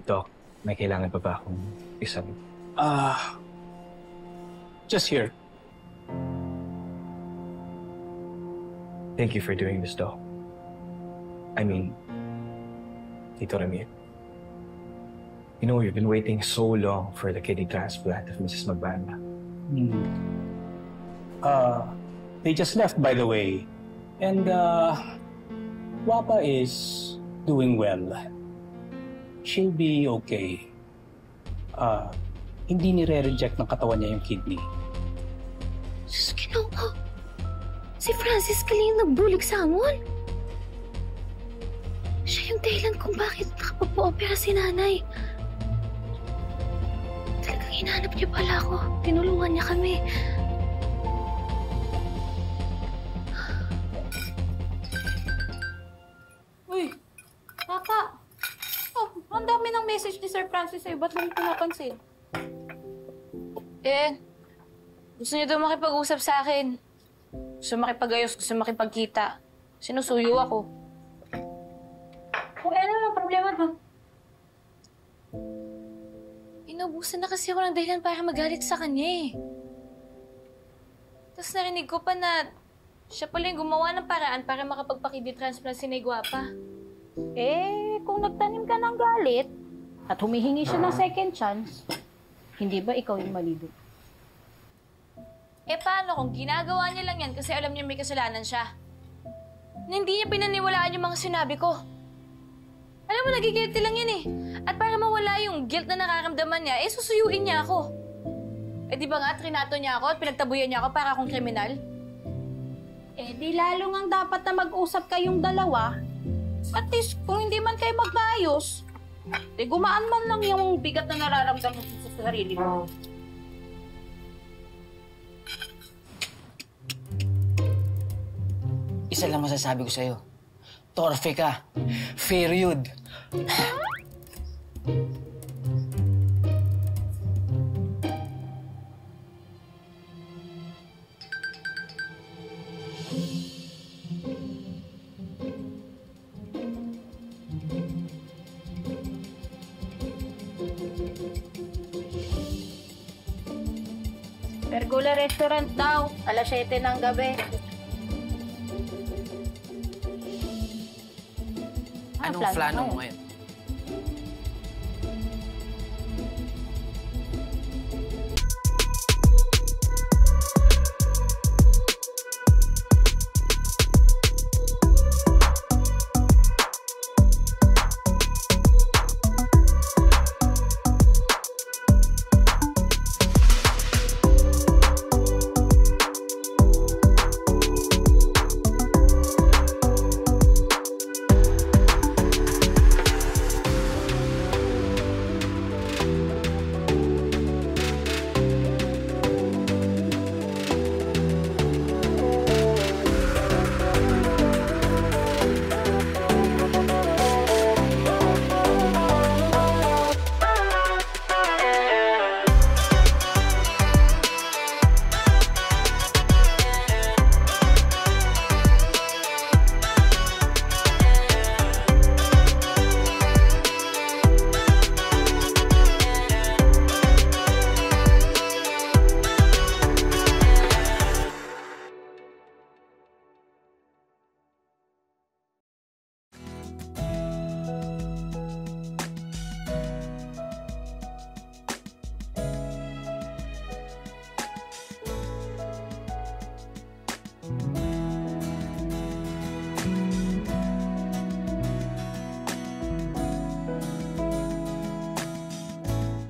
Doc, may kailangan pa ba akong isang... Just here. Thank you for doing this, Doc. I mean, Tito Ramir. You know, we've been waiting so long for the kidney transplant of Mrs. Magbanda. They just left, by the way. And, Wapa is doing well. She'll be okay. Hindi nire-reject ng katawan niya yung kidney. Sus, Ginoo. Si Francis Kaling nagbulig sa amon. Siya yung dahilan kung bakit nakapag-opera si nanay. Talagang hinahanap niya pala ako. Tinulungan niya kami. Uy, Papa. Oh, ang dami ng message ni Sir Francis sa'yo. Ba't mo pinapansin? Gusto niya daw makipag-usap sa akin. Gusto makipag-ayos, gusto makipagkita. Sinusuyo ako. Kung ano ang problema mo? Inubusan na kasi ako ng dahilan para magalit sa kanya eh. Tapos narinig ko pa na siya pala yung gumawa ng paraan para makapagpa-kidney transplant si Naygwapa. Kung nagtanim ka ng galit at humihingi siya ng second chance, hindi ba ikaw yung mali doon? Paano kung ginagawa niya lang yan kasi alam niya may kasalanan siya? Na hindi niya pinaniwalaan yung mga sinabi ko. Alam mo, nagigilty lang yan eh. At para mawala yung guilt na nararamdaman niya, susuyuin niya ako. Di ba nga, trinato niya ako at pinagtabuyan niya ako para akong kriminal? Di lalo ngang dapat na mag-usap kayong dalawa. At least, kung hindi man kayo magkaayos, gumaan man lang yung bigat na nararamdaman sa sarili mo. Isa lang masasabi ko sa'yo. Torfe ka. Period. Pergola Restaurant daw, alas 7 ng gabi. Anong plano mo ngayon?